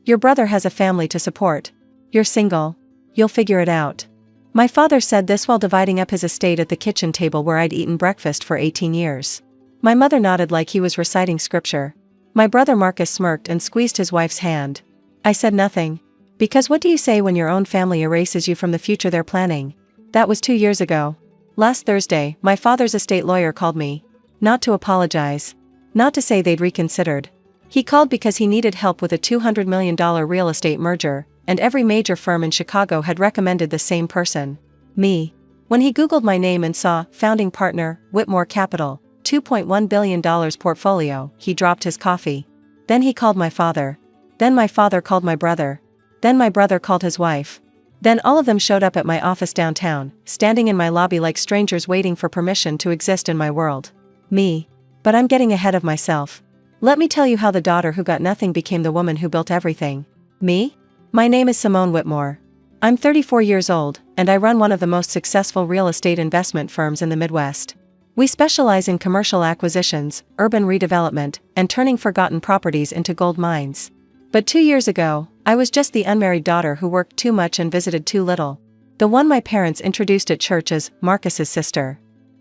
Your brother has a family to support. You're single. You'll figure it out. My father said this while dividing up his estate at the kitchen table where I'd eaten breakfast for 18 years. My mother nodded like he was reciting scripture. My brother Marcus smirked and squeezed his wife's hand. I said nothing. Because what do you say when your own family erases you from the future they're planning? That was 2 years ago. Last Thursday, my father's estate lawyer called me. Not to apologize. Not to say they'd reconsidered. He called because he needed help with a $200 million real estate merger, and every major firm in Chicago had recommended the same person. Me. When he Googled my name and saw founding partner, Whitmore Capital, $2.1 billion portfolio, he dropped his coffee. Then he called my father. Then my father called my brother. Then my brother called his wife. Then all of them showed up at my office downtown, standing in my lobby like strangers waiting for permission to exist in my world. Me. But I'm getting ahead of myself. Let me tell you how the daughter who got nothing became the woman who built everything. Me? My name is Simone Whitmore. I'm 34 years old, and I run one of the most successful real estate investment firms in the Midwest. We specialize in commercial acquisitions, urban redevelopment, and turning forgotten properties into gold mines. But 2 years ago, I was just the unmarried daughter who worked too much and visited too little. The one my parents introduced at church as Marcus's sister.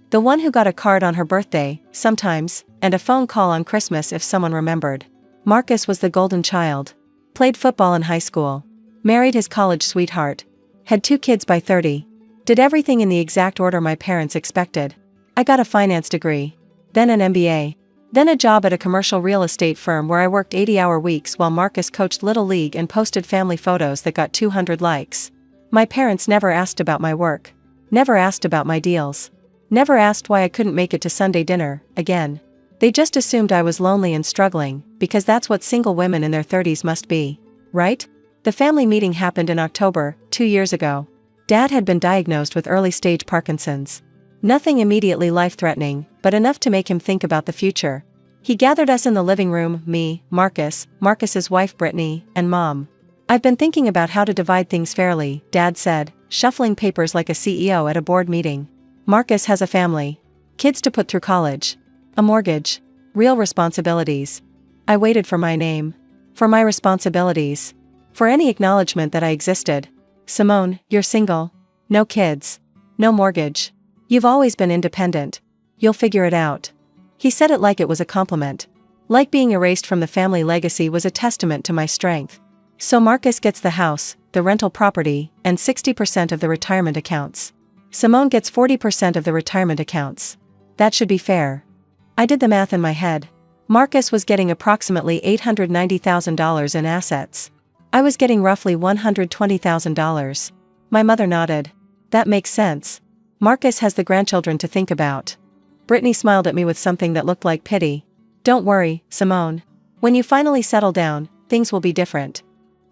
The one who got a card on her birthday, sometimes, and a phone call on Christmas if someone remembered. Marcus was the golden child. Played football in high school. Married his college sweetheart. Had 2 kids by 30. Did everything in the exact order my parents expected. I got a finance degree. Then an MBA. Then a job at a commercial real estate firm where I worked 80-hour weeks while Marcus coached Little League and posted family photos that got 200 likes. My parents never asked about my work. Never asked about my deals. Never asked why I couldn't make it to Sunday dinner, again. They just assumed I was lonely and struggling, because that's what single women in their 30s must be. Right? The family meeting happened in October, 2 years ago. Dad had been diagnosed with early-stage Parkinson's. Nothing immediately life-threatening, but enough to make him think about the future. He gathered us in the living room, me, Marcus, Marcus's wife Brittany, and Mom. I've been thinking about how to divide things fairly, Dad said, shuffling papers like a CEO at a board meeting. Marcus has a family. Kids to put through college. A mortgage. Real responsibilities. I waited for my name. For my responsibilities. For any acknowledgement that I existed. Simone, you're single. No kids. No mortgage. You've always been independent. You'll figure it out. He said it like it was a compliment. Like being erased from the family legacy was a testament to my strength. So Marcus gets the house, the rental property, and 60% of the retirement accounts. Simone gets 40% of the retirement accounts. That should be fair. I did the math in my head. Marcus was getting approximately $890,000 in assets. I was getting roughly $120,000. My mother nodded. That makes sense. Marcus has the grandchildren to think about. Brittany smiled at me with something that looked like pity. Don't worry, Simone. When you finally settle down, things will be different.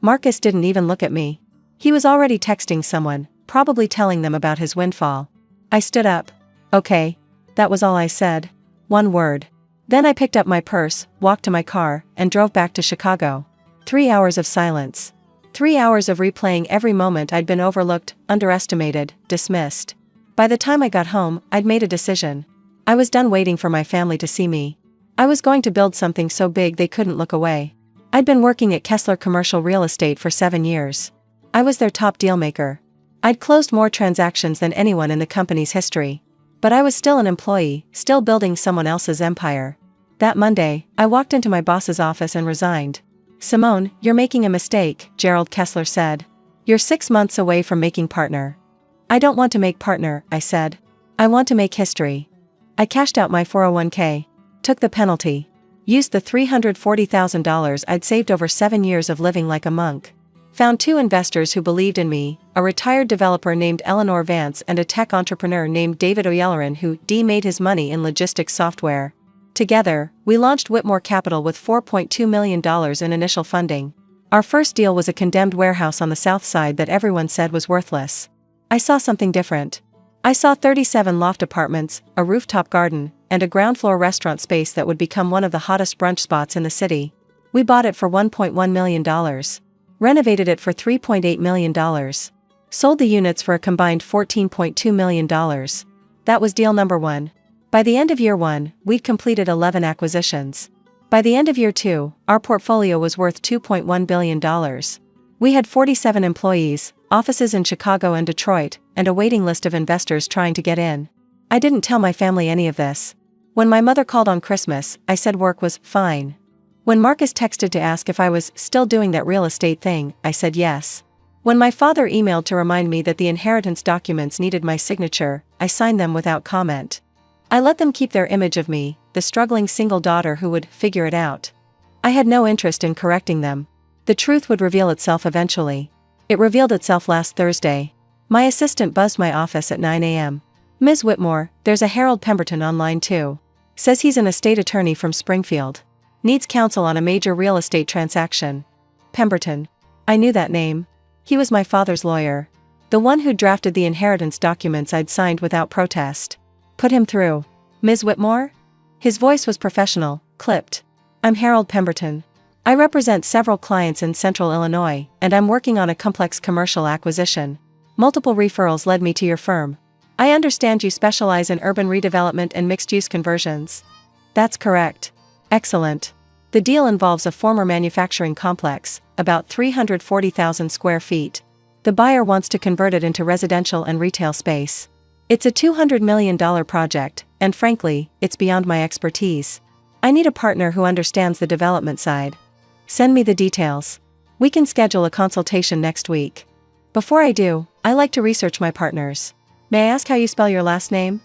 Marcus didn't even look at me. He was already texting someone, probably telling them about his windfall. I stood up. Okay. That was all I said. One word. Then I picked up my purse, walked to my car, and drove back to Chicago. 3 hours of silence. 3 hours of replaying every moment I'd been overlooked, underestimated, dismissed. By the time I got home, I'd made a decision. I was done waiting for my family to see me. I was going to build something so big they couldn't look away. I'd been working at Kessler Commercial Real Estate for 7 years. I was their top dealmaker. I'd closed more transactions than anyone in the company's history. But I was still an employee, still building someone else's empire. That Monday, I walked into my boss's office and resigned. Simone, you're making a mistake, Gerald Kessler said. You're 6 months away from making partner. I don't want to make partner, I said. I want to make history. I cashed out my 401k. Took the penalty. Used the $340,000 I'd saved over 7 years of living like a monk. Found 2 investors who believed in me, a retired developer named Eleanor Vance and a tech entrepreneur named David O'Yelleran who made his money in logistics software. Together, we launched Whitmore Capital with $4.2 million in initial funding. Our first deal was a condemned warehouse on the south side that everyone said was worthless. I saw something different. I saw 37 loft apartments, a rooftop garden, and a ground floor restaurant space that would become one of the hottest brunch spots in the city. We bought it for $1.1 million. Renovated it for $3.8 million. Sold the units for a combined $14.2 million. That was deal number 1. By the end of year 1, we'd completed 11 acquisitions. By the end of year 2, our portfolio was worth $2.1 billion. We had 47 employees, offices in Chicago and Detroit, and a waiting list of investors trying to get in. I didn't tell my family any of this. When my mother called on Christmas, I said work was fine. When Marcus texted to ask if I was still doing that real estate thing, I said yes. When my father emailed to remind me that the inheritance documents needed my signature, I signed them without comment. I let them keep their image of me, the struggling single daughter who would figure it out. I had no interest in correcting them. The truth would reveal itself eventually. It revealed itself last Thursday. My assistant buzzed my office at 9 a.m. Ms. Whitmore, there's a Harold Pemberton online too. Says he's an estate attorney from Springfield. Needs counsel on a major real estate transaction. Pemberton. I knew that name. He was my father's lawyer. The one who drafted the inheritance documents I'd signed without protest. Put him through. Ms. Whitmore? His voice was professional, clipped. I'm Harold Pemberton. I represent several clients in Central Illinois, and I'm working on a complex commercial acquisition. Multiple referrals led me to your firm. I understand you specialize in urban redevelopment and mixed-use conversions. That's correct. Excellent. The deal involves a former manufacturing complex, about 340,000 square feet. The buyer wants to convert it into residential and retail space. It's a $200 million project, and frankly, it's beyond my expertise. I need a partner who understands the development side. Send me the details. We can schedule a consultation next week. Before I do, I like to research my partners. May I ask how you spell your last name?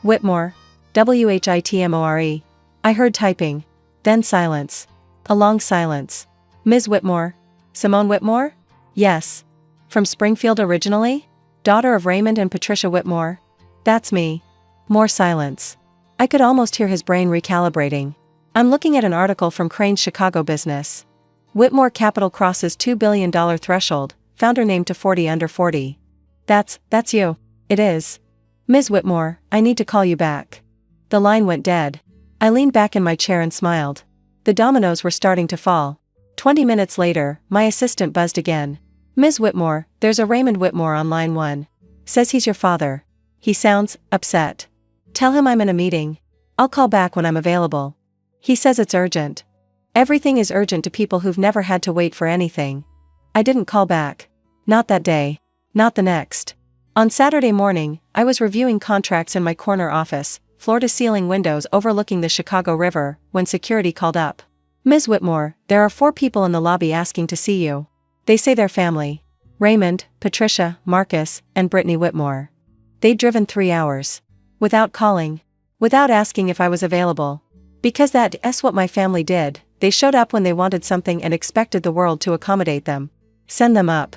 Whitmore. Whitmore. I heard typing. Then silence. A long silence. Ms. Whitmore. Simone Whitmore? Yes. From Springfield originally? Daughter of Raymond and Patricia Whitmore? That's me. More silence. I could almost hear his brain recalibrating. I'm looking at an article from Crane's Chicago Business. Whitmore Capital crosses $2 billion threshold, founder named to 40 under 40. That's you. It is. Ms. Whitmore, I need to call you back. The line went dead. I leaned back in my chair and smiled. The dominoes were starting to fall. 20 minutes later, my assistant buzzed again. Ms. Whitmore, there's a Raymond Whitmore on line 1. Says he's your father. He sounds upset. Tell him I'm in a meeting. I'll call back when I'm available. He says it's urgent. Everything is urgent to people who've never had to wait for anything. I didn't call back. Not that day. Not the next. On Saturday morning, I was reviewing contracts in my corner office, floor-to-ceiling windows overlooking the Chicago River, when security called up. Ms. Whitmore, there are 4 people in the lobby asking to see you. They say they're family. Raymond, Patricia, Marcus, and Brittany Whitmore. They'd driven 3 hours. Without calling. Without asking if I was available. Because that's what my family did, they showed up when they wanted something and expected the world to accommodate them. Send them up.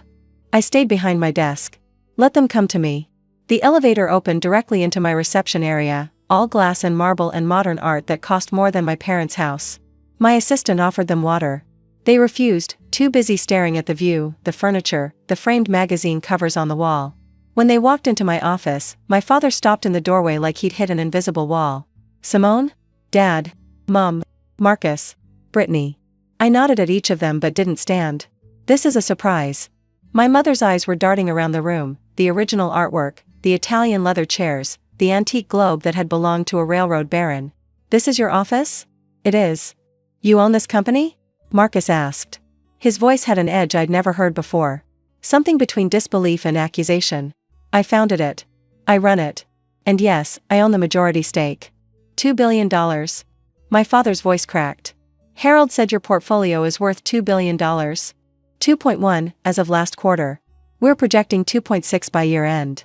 I stayed behind my desk. Let them come to me. The elevator opened directly into my reception area, all glass and marble and modern art that cost more than my parents' house. My assistant offered them water. They refused, too busy staring at the view, the furniture, the framed magazine covers on the wall. When they walked into my office, my father stopped in the doorway like he'd hit an invisible wall. Simone? Dad? Mom? Marcus? Brittany? I nodded at each of them but didn't stand. This is a surprise. My mother's eyes were darting around the room, the original artwork, the Italian leather chairs, the antique globe that had belonged to a railroad baron. This is your office? It is. You own this company? Marcus asked. His voice had an edge I'd never heard before. Something between disbelief and accusation. I founded it. I run it. And yes, I own the majority stake. $2 billion. My father's voice cracked. Harold said your portfolio is worth $2 billion. 2.1, as of last quarter. We're projecting 2.6 by year end.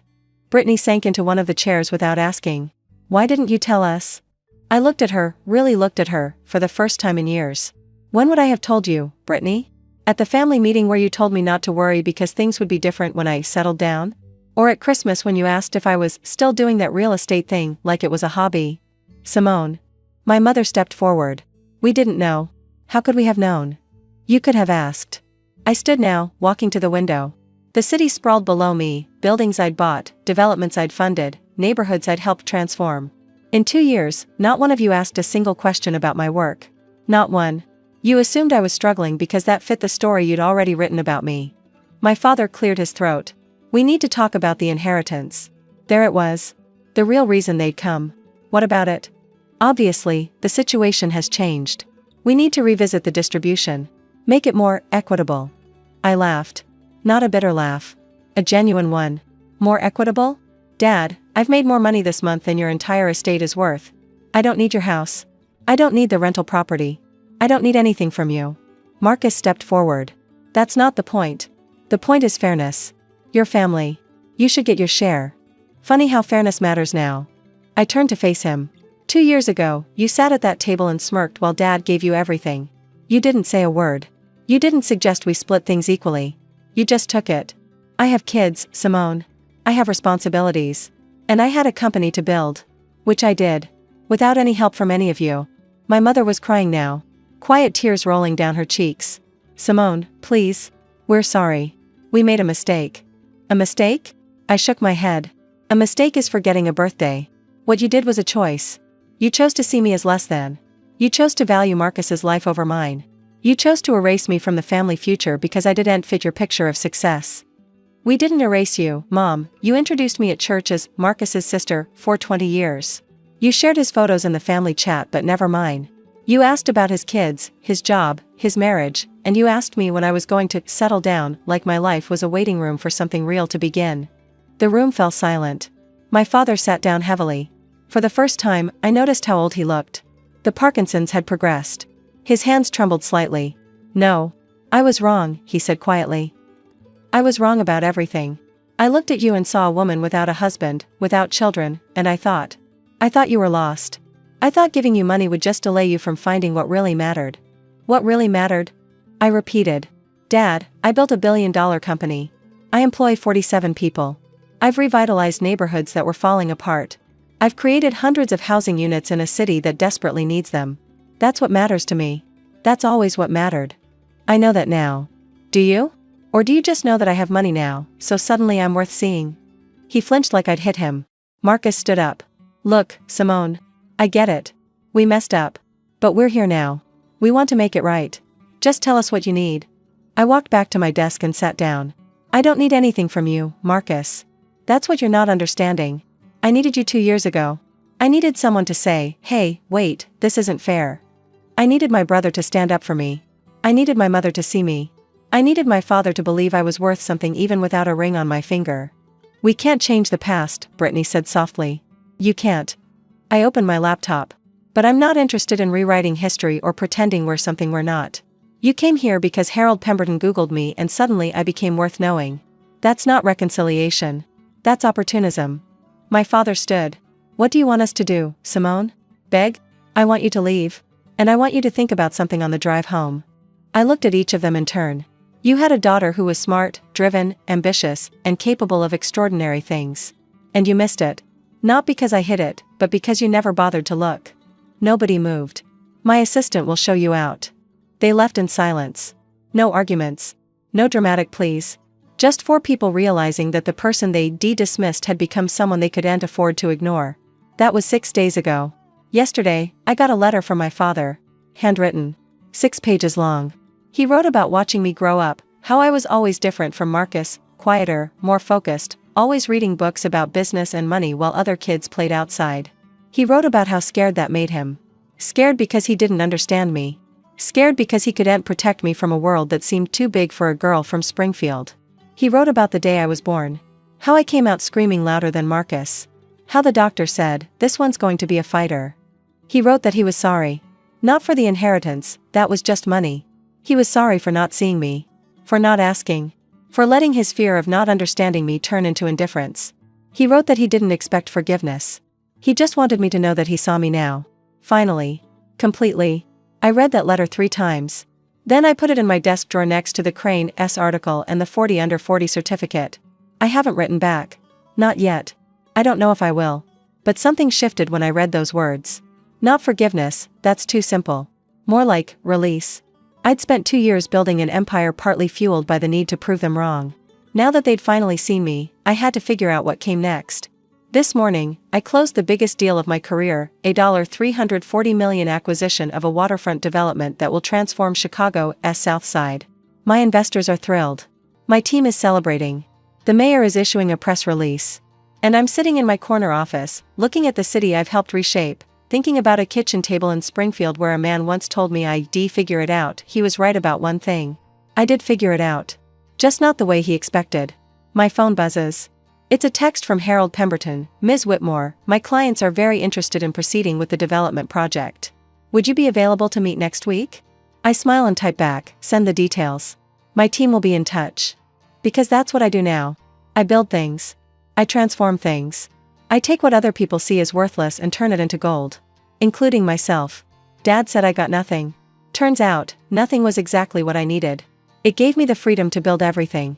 Brittany sank into one of the chairs without asking. Why didn't you tell us? I looked at her, really looked at her, for the first time in years. When would I have told you, Brittany? At the family meeting where you told me not to worry because things would be different when I settled down? Or at Christmas when you asked if I was still doing that real estate thing like it was a hobby? Simone. My mother stepped forward. We didn't know. How could we have known? You could have asked. I stood now, walking to the window. The city sprawled below me, buildings I'd bought, developments I'd funded, neighborhoods I'd helped transform. In 2 years, not one of you asked a single question about my work. Not one. You assumed I was struggling because that fit the story you'd already written about me. My father cleared his throat. We need to talk about the inheritance. There it was. The real reason they'd come. What about it? Obviously, the situation has changed. We need to revisit the distribution. Make it more equitable. I laughed. Not a bitter laugh. A genuine one. More equitable? Dad, I've made more money this month than your entire estate is worth. I don't need your house. I don't need the rental property. I don't need anything from you. Marcus stepped forward. That's not the point. The point is fairness. Your family. You should get your share. Funny how fairness matters now. I turned to face him. 2 years ago, you sat at that table and smirked while Dad gave you everything. You didn't say a word. You didn't suggest we split things equally. You just took it. I have kids, Simone. I have responsibilities. And I had a company to build. Which I did. Without any help from any of you. My mother was crying now. Quiet tears rolling down her cheeks. Simone, please. We're sorry. We made a mistake. A mistake? I shook my head. A mistake is forgetting a birthday. What you did was a choice. You chose to see me as less than. You chose to value Marcus's life over mine. You chose to erase me from the family future because I didn't fit your picture of success. We didn't erase you, Mom. You introduced me at church as Marcus's sister for 20 years. You shared his photos in the family chat but never mine. You asked about his kids, his job, his marriage, and you asked me when I was going to settle down, like my life was a waiting room for something real to begin. The room fell silent. My father sat down heavily. For the first time, I noticed how old he looked. The Parkinson's had progressed. His hands trembled slightly. No. I was wrong, he said quietly. I was wrong about everything. I looked at you and saw a woman without a husband, without children, and I thought you were lost. I thought giving you money would just delay you from finding what really mattered. What really mattered? I repeated. Dad, I built $1 billion company. I employ 47 people. I've revitalized neighborhoods that were falling apart. I've created hundreds of housing units in a city that desperately needs them. That's what matters to me. That's always what mattered. I know that now. Do you? Or do you just know that I have money now, so suddenly I'm worth seeing? He flinched like I'd hit him. Marcus stood up. Look, Simone. I get it. We messed up. But we're here now. We want to make it right. Just tell us what you need. I walked back to my desk and sat down. I don't need anything from you, Marcus. That's what you're not understanding. I needed you 2 years ago. I needed someone to say, hey, wait, this isn't fair. I needed my brother to stand up for me. I needed my mother to see me. I needed my father to believe I was worth something even without a ring on my finger. We can't change the past, Brittany said softly. You can't. I opened my laptop. But I'm not interested in rewriting history or pretending we're something we're not. You came here because Harold Pemberton Googled me and suddenly I became worth knowing. That's not reconciliation. That's opportunism. My father stood. What do you want us to do, Simone? Beg? I want you to leave. And I want you to think about something on the drive home. I looked at each of them in turn. You had a daughter who was smart, driven, ambitious, and capable of extraordinary things. And you missed it. Not because I hid it, but because you never bothered to look. Nobody moved. My assistant will show you out. They left in silence. No arguments. No dramatic pleas. Just 4 people realizing that the person they dismissed had become someone they couldn't afford to ignore. That was 6 days ago. Yesterday, I got a letter from my father. Handwritten. 6 pages long. He wrote about watching me grow up, how I was always different from Marcus, quieter, more focused, always reading books about business and money while other kids played outside. He wrote about how scared that made him. Scared because he didn't understand me. Scared because he couldn't protect me from a world that seemed too big for a girl from Springfield. He wrote about the day I was born. How I came out screaming louder than Marcus. How the doctor said, this one's going to be a fighter. He wrote that he was sorry. Not for the inheritance, that was just money. He was sorry for not seeing me. For not asking. For letting his fear of not understanding me turn into indifference. He wrote that he didn't expect forgiveness. He just wanted me to know that he saw me now. Finally. Completely. I read that letter 3 times. Then I put it in my desk drawer next to the Crane's article and the 40 under 40 certificate. I haven't written back. Not yet. I don't know if I will. But something shifted when I read those words. Not forgiveness, that's too simple. More like, release. I'd spent 2 years building an empire partly fueled by the need to prove them wrong. Now that they'd finally seen me, I had to figure out what came next. This morning, I closed the biggest deal of my career, a $340 million acquisition of a waterfront development that will transform Chicago's South Side. My investors are thrilled. My team is celebrating. The mayor is issuing a press release. And I'm sitting in my corner office, looking at the city I've helped reshape, thinking about a kitchen table in Springfield where a man once told me I'd figure it out. He was right about one thing. I did figure it out. Just not the way he expected. My phone buzzes. It's a text from Harold Pemberton. Ms. Whitmore, my clients are very interested in proceeding with the development project. Would you be available to meet next week? I smile and type back, send the details. My team will be in touch. Because that's what I do now. I build things. I transform things. I take what other people see as worthless and turn it into gold. Including myself. Dad said I got nothing. Turns out, nothing was exactly what I needed. It gave me the freedom to build everything.